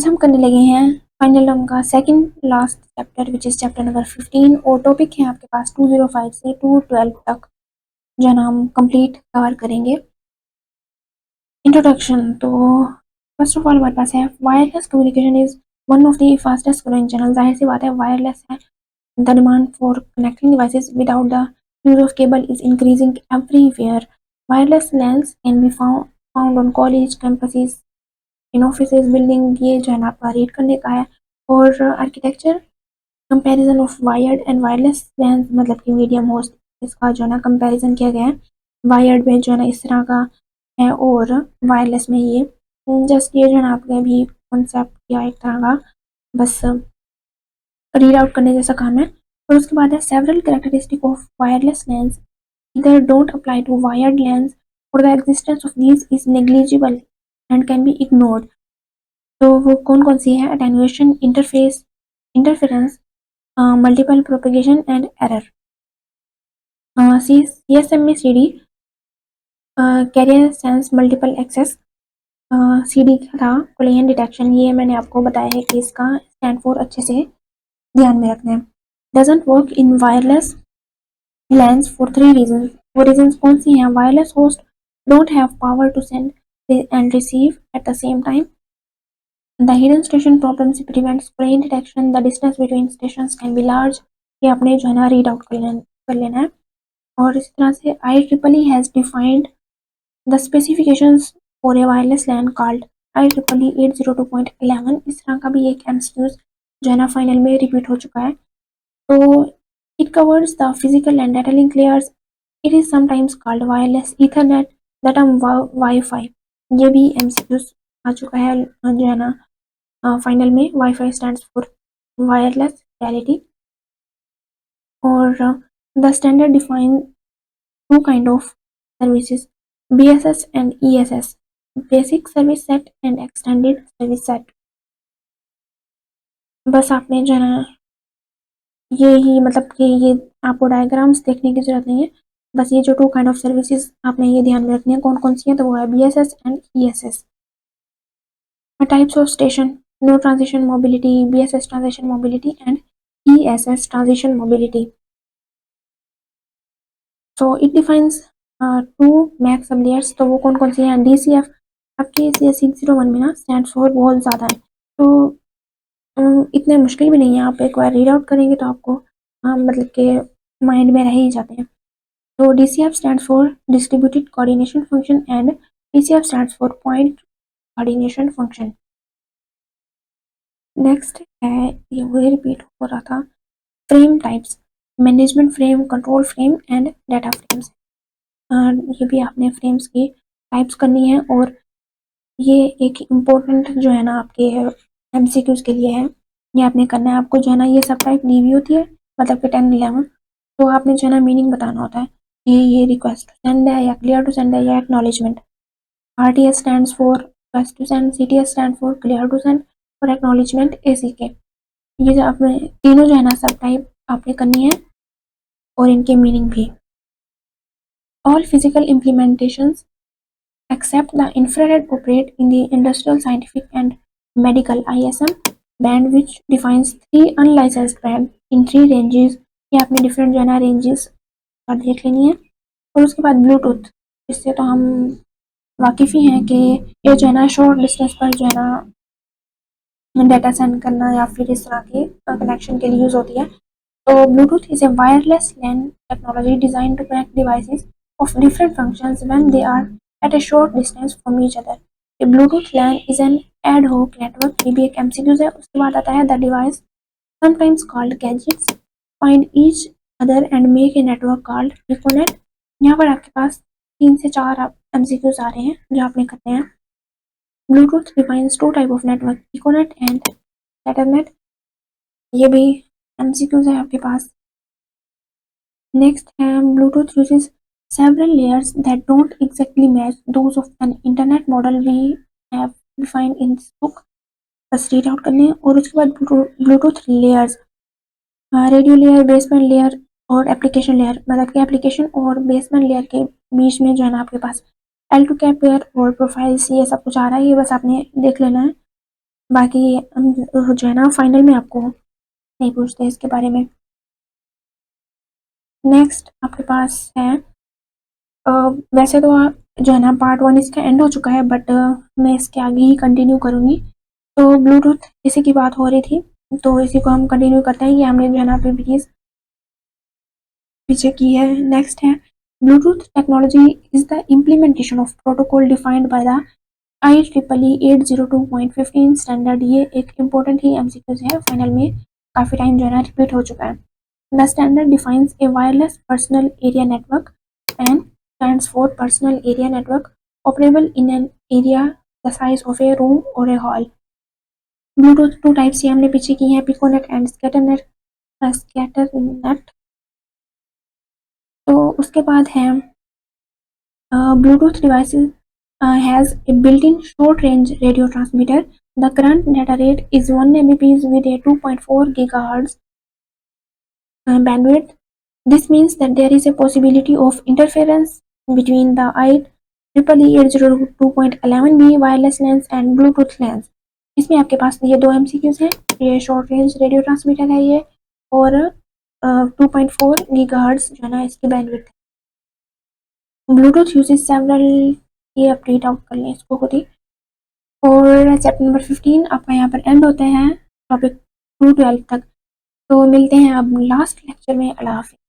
आज हम करने लगे हैं फाइनल टर्म का second last chapter which is chapter number 15 और टॉपिक है आपके पास 205 से 212 तक जो है ना हम कंप्लीट कवर करेंगे। इंट्रोडक्शन। तो फर्स्ट ऑफ ऑल हमारे पास है wireless communication is one of the fastest growing channel. जाहिर सी बात है वायरलेस है। The demand for connecting devices without the use of cable is increasing everywhere. Wireless lens can be found on college campuses, in offices, building. ये जो है ना आपका read करने का है। और architecture comparison of wired and wireless lens, मतलब कि मीडियम होस्ट, इसका जो है ना कंपैरिजन किया गया है। वायर्ड में जो है ना इस तरह का है और वायरलेस में ये जस्ट ये जो है ना आपने अभी कॉन्सेप्ट किया एक तरह का, बस रीड आउट करने जैसा काम है। और उसके बाद है several characteristic of wireless lens either don't apply to wired lens or the existence of these is negligible and can be ignored। तो वो कौन कौन सी है? Attenuation, interface, interference, multiple propagation and error. CSM में CD carrier sense multiple access, CD था collision detection. ये मैंने आपको बताया है कि इसका स्टैंड फॉर अच्छे से ध्यान में रखना है। Doesn't work in wireless LANs for 3 reason. वो रीजन कौन सी हैं? Wireless host don't have power to send and receive at the same time. The hidden station problems prevents brain detection. The distance between stations can be large। ये आपने जो है ना read out कर लेना है। और इस तरह से IEEE has defined the specifications for a wireless LAN called IEEE 802.11। इस तरह का भी एक MCQs जो है ना फाइनल में रिपीट हो चुका है। तो it covers the physical and data link layers। It is sometimes called wireless Ethernet, the term Wi-Fi। ये भी MCQs आ चुका है जो है ना फाइनल में। Wifi stands for wireless reality. और the standard define two kind of services, BSS and ESS, basic service set and extended service set. बस आपने जो है ना ये ही मतलब कि ये आपको डायग्राम्स देखने की जरूरत नहीं है, बस ये जो 2 काइंड ऑफ सर्विसेज आपने ये ध्यान में रखनी है कौन कौन सी है। तो वो है BSS and ESS। Types of station, no transition mobility, BSS transition mobility and ESS transition mobility. So it defines 2 MAC sub layers. तो वो कौन कौन सी हैं? DCF आपके CS601 में ना स्टैंड फॉर बहुत ज़्यादा है, तो इतने मुश्किल भी नहीं है। आप एक बार रीड आउट करेंगे तो आपको मतलब के माइंड में रह ही जाते हैं। तो DCF stand for distributed coordination function and PCF stand for point coordination function. Next है, ये वही रिपीट हो रहा था, frame types, management frame, control frame and data frames. ये भी आपने फ्रेम्स की टाइप्स करनी है और ये एक इम्पोर्टेंट जो है ना आपके MCQs के लिए है। ये आपने करना है। आपको जो है ना ये सब टाइप दी हुई होती है, मतलब कि 10-11, तो आपने जो है ना मीनिंग बताना होता है कि ये रिक्वेस्ट टू सेंड है या क्लियर टू सेंड है या acknowledgement. RTS stands for request to send, CTS stand for clear to send और एक्नॉलेजमेंट ACK। ये जो आपने तीनों जो है ना सब टाइप आपने करनी है और इनके मीनिंग भी। All physical implementations except the infrared operate in the industrial, scientific and medical ISM band which defines 3 unlicensed band in 3 ranges। ये आपने डिफरेंट जो है ना रेंजेस पर देख लेनी है। और उसके बाद ब्लूटूथ, इससे तो हम वाकिफ़ ही हैं कि ये जो है ना शॉर्ट डिस्टेंस पर जो है ना डाटा सेंड करना या फिर इस तरह के कनेक्शन के लिए यूज़ होती है। तो Bluetooth is a wireless LAN technology designed to connect devices of different functions when they are at a short distance from each other। A Bluetooth LAN is an ad hoc network। ये भी एक MCQs है। उसके बाद आता है the device sometimes called gadgets find each other and make a network called Piconet। यहाँ पर आपके पास 3 से 4 MCQs आ रहे हैं जो आपने करते हैं। Bluetooth defines 2 type of network, Piconet and Ethernet। ये भी MCQs है आपके पास। नेक्स्ट है Bluetooth uses several layers that don't exactly match those of an internet model we have defined in this book। बस रीड आउट करने हैं। और उसके बाद Bluetooth layers, radio layer, baseband layer और एप्लीकेशन लेयर, मतलब कि एप्लीकेशन और बेसबैंड लेयर के बीच में जो है ना आपके पास L2 कैप पेयर और प्रोफाइल्स ये सब कुछ आ रहा है। ये बस आपने देख लेना है। बाकी हम जो है ना फाइनल में आपको नहीं पूछते इसके बारे में। नेक्स्ट आपके पास है वैसे तो जो है ना पार्ट 1 इसका एंड हो चुका है, बट मैं इसके आगे ही कंटिन्यू करूँगी। तो ब्लूटूथ इसी की बात हो रही थी, तो इसी को हम कंटिन्यू करते हैं। ये हमने जो है ना प्रीवियस पीछे की है। नेक्स्ट है Bluetooth technology is the implementation of protocol defined by the IEEE 802.15 standard. ये एक इम्पोर्टेंट ही एमसीक्यूज है, फाइनल में काफ़ी टाइम जो है ना रिपीट हो चुका है। The standard defines A wireless personal area network and stands for personal area network operable in an area the size of a room or a hall। Bluetooth two types ये हमने पीछे की हैं, पिकोनेट एंड स्कैटरनेट। तो उसके बाद है Bluetooth devices has a built-in short-range radio transmitter. The current data rate is 1 Mbps with a 2.4 GHz bandwidth. This means that there is a possibility of interference between the IEEE 802.11b wireless LANs and Bluetooth LANs। इसमें आपके पास ये दो MCQs हैं, ये short range radio transmitter है ये, और 2.4 GHz जो है ना इसकी बैंडविड्थ है। ब्लूटूथ यूजेस सेवरल, ये अपडेट आउट कर लें इसको खुद ही। और चैप्टर नंबर 15 आपका यहाँ पर एंड होते हैं टॉपिक 212 तक। तो मिलते हैं अब लास्ट लेक्चर में। अल्लाह हाफिज़।